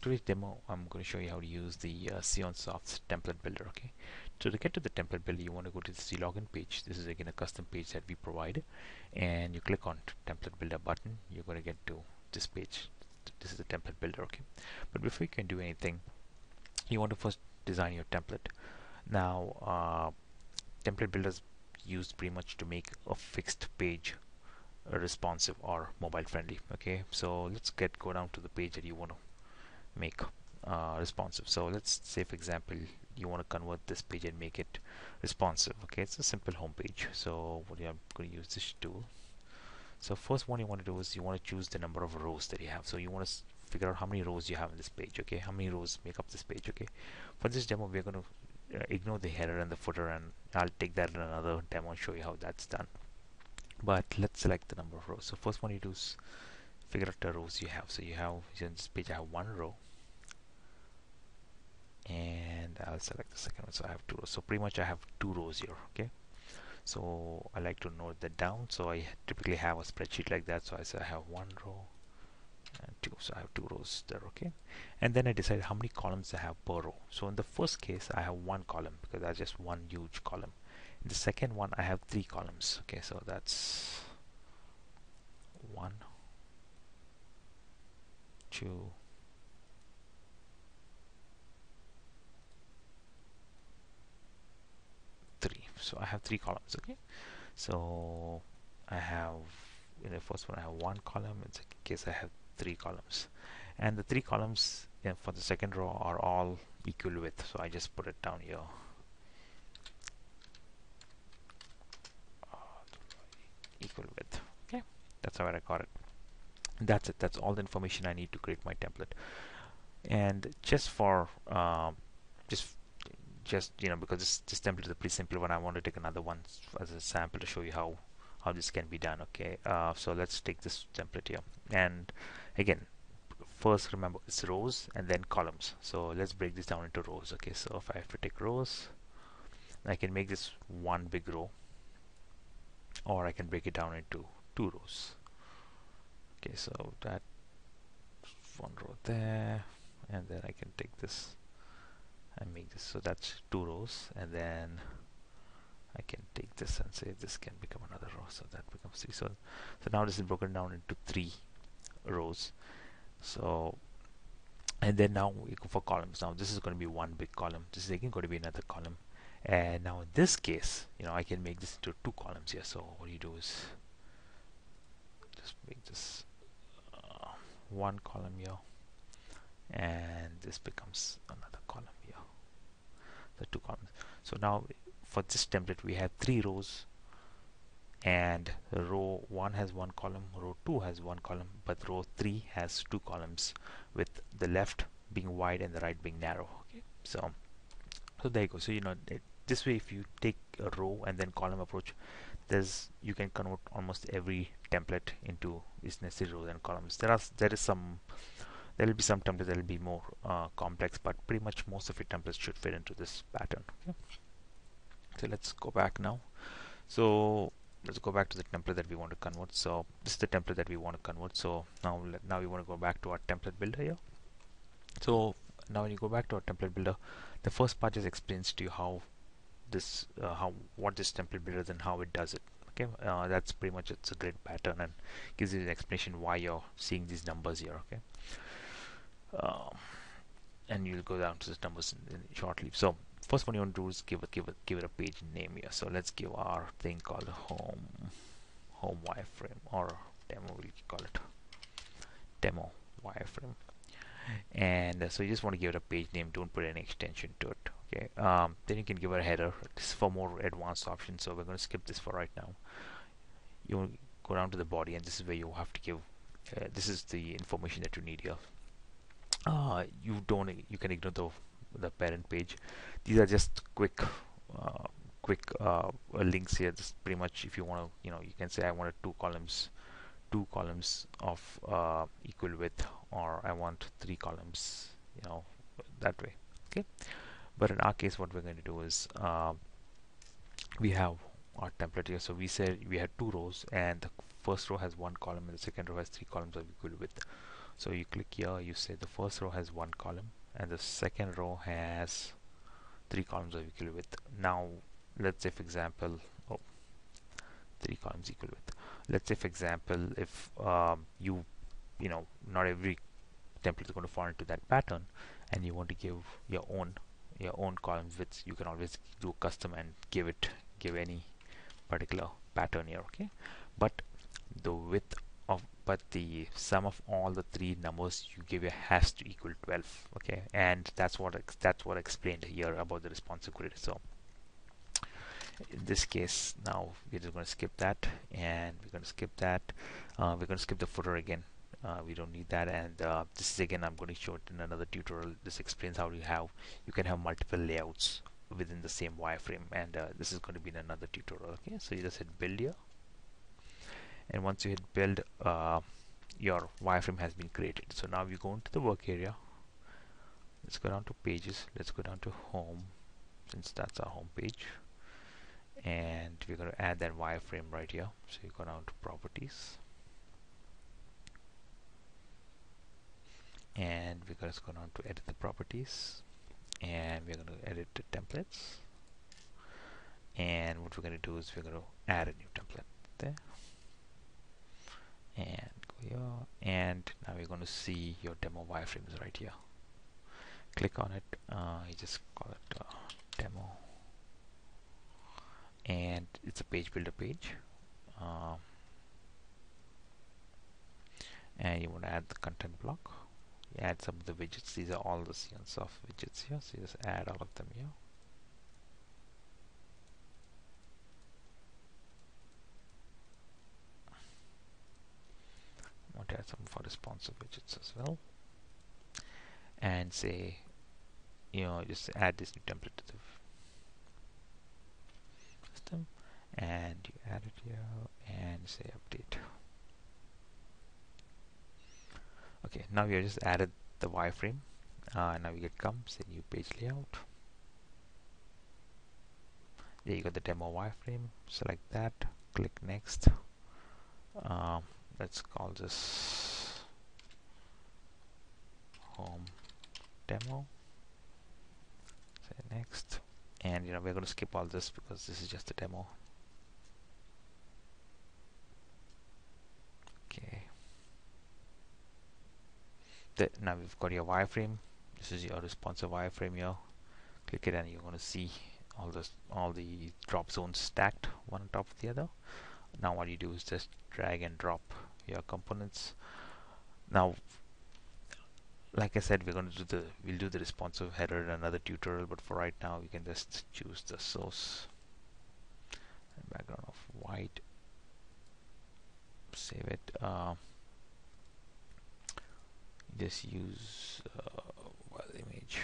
today's demo, I'm going to show you how to use the Ceeonsoft template builder. Okay, so to get to the template builder, you want to go to the login page. This is again a custom page that we provide, and you click on template builder button. You're going to get to this page. This is the template builder. Okay, but before you can do anything, you want to first design your template. Now, template builder is used pretty much to make a fixed page responsive or mobile friendly. Okay, so let's go down to the page that you want to make responsive. So let's say, for example, you want to convert this page and make it responsive. Okay, it's a simple home page. So what I'm going to use this tool. So first one you want to do is you want to choose the number of rows that you have. So you want to figure out how many rows you have in this page. Okay, how many rows make up this page. Okay, for this demo we're going to ignore the header and the footer, and I'll take that in another demo and show you how that's done. But let's select the number of rows. So first one you do is figure out the rows you have. So you have, in this page I have one row, and I'll select the second one. So I have two rows. So pretty much I have two rows here. Okay, so I like to note that down. So I typically have a spreadsheet like that. So I say I have one row and two. So I have two rows there. Okay, and then I decide how many columns I have per row. So in the first case I have one column because that's just one huge column. In the second one I have three columns. Okay, so that's 1, 2, 3. So I have three columns. Okay, so I have, in the first one I have one column, in the second case I have three columns, and the three columns for the second row are all equal width. So I just put it down here, equal width. Okay, that's how I got it. That's it. That's all the information I need to create my template. And just for just you know, because this template is a pretty simple one, I want to take another one as a sample to show you how this can be done. Okay, so let's take this template here, and again, first remember it's rows and then columns. So let's break this down into rows. Okay, so if I have to take rows, I can make this one big row, or I can break it down into two rows. Okay, so that one row there, and then I can take this and make this, so that's two rows, and then I can take this and say this can become another row, so that becomes three. So now this is broken down into three rows. So, and then now we go for columns. Now this is going to be one big column, this is again going to be another column, and now in this case, you know, I can make this into two columns here. So what you do is just make this one column here, and this becomes another column here, the two columns. So now for this template we have three rows, and row 1 has one column, row 2 has one column, but row 3 has two columns, with the left being wide and the right being narrow. Okay, so there you go. So you know, this way if you take a row and then column approach, you can convert almost every template into its necessary rows and columns. There will be some templates that will be more complex, but pretty much most of your templates should fit into this pattern. Okay, so let's go back now. So let's go back to the template that we want to convert. So this is the template that we want to convert. So now we want to go back to our template builder here. So now when you go back to our template builder, the first part just explains to you how what this template builder is and how it does it. Okay, that's pretty much, it's a great pattern and gives you an explanation why you're seeing these numbers here. Okay, and you'll go down to the numbers shortly. So first one you want to do is give it a page name here. So let's give our thing called home wireframe, or demo, we'll call it demo wireframe. And so you just want to give it a page name, don't put any extension to it. Okay, then you can give it a header. This is for more advanced options, so we're going to skip this for right now. You go down to the body, and this is where you have to give this is the information that you need here. You can ignore the parent page. These are just quick links here. Just pretty much, if you want to, you know, you can say I wanted two columns of equal width, or I want three columns, you know, that way. Okay, but in our case what we're going to do is we have our template here. So we said we had two rows, and the first row has one column and the second row has three columns of equal width. So you click here, you say the first row has 1 column and the second row has 3 columns of equal width. Now let's say for example, 3 columns equal width. Let's say for example, if you know, not every template is going to fall into that pattern, and you want to give your own columns widths, you can always do custom and give any particular pattern here. Okay, but the width of the sum of all the 3 numbers you give has to equal 12. Okay, and that's what I explained here about the responsive grid. So in this case, now we're just going to skip that, and we're going to skip that. We're going to skip the footer again. We don't need that, and this is again I'm going to show it in another tutorial. This explains how you can have multiple layouts within the same wireframe, and this is going to be in another tutorial. Okay, so you just hit build here, and once you hit build, your wireframe has been created. So now we go into the work area. Let's go down to pages. Let's go down to home, since that's our home page, and we're going to add that wireframe right here. So you go down to properties, and we're going to go down to edit the properties, and we're going to edit the templates, and what we're going to do is we're going to add a new template there, and go here, and now we're going to see your demo wireframes right here. Click on it, you just call it demo, and it's a page builder page, and you want to add the content block. You add some of the widgets. These are all the Ceeonsoft widgets here, so you just add all of them here. I want to add some for responsive widgets as well, and say, just add this new template to the system, and you add it here and say update. Okay, now we have just added the wireframe. Now we get say new page layout. There you got the demo wireframe. Select that, click next. Let's call this home demo. Say next, and we're going to skip all this because this is just a demo. Okay. Now we've got your wireframe. This is your responsive wireframe here. Click it, and you're going to see all the drop zones stacked one on top of the other. Now what you do is just drag and drop your components. Now, like I said, we'll do the responsive header in another tutorial, but for right now we can just choose the source and background of white. Save it. Just use image.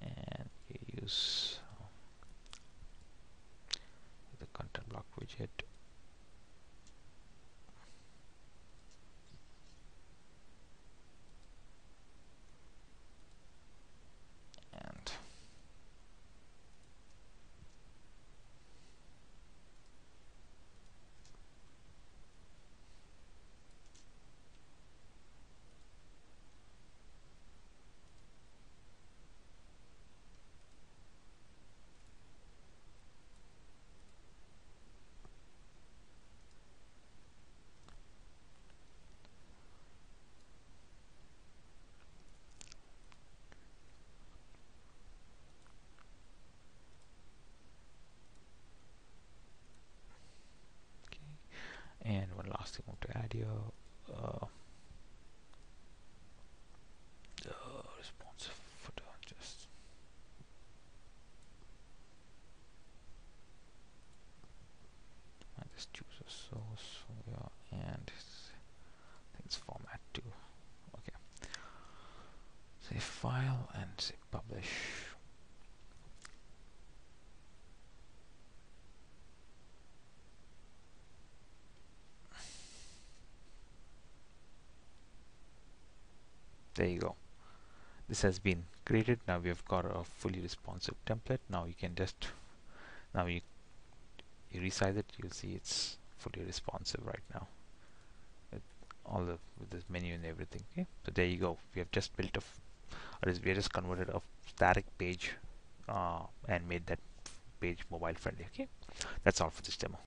And you use the content block widget. And and one last thing I want to add here, the responsive footer. Just I just choose a source here, and I think it's format too. Okay, say file and say publish. There you go. This has been created. Now we have got a fully responsive template. Now you can just you resize it, you'll see it's fully responsive right now with all the with this menu and everything. Okay, so there you go. We have just built we have just converted a static page and made that page mobile friendly. Okay, that's all for this demo.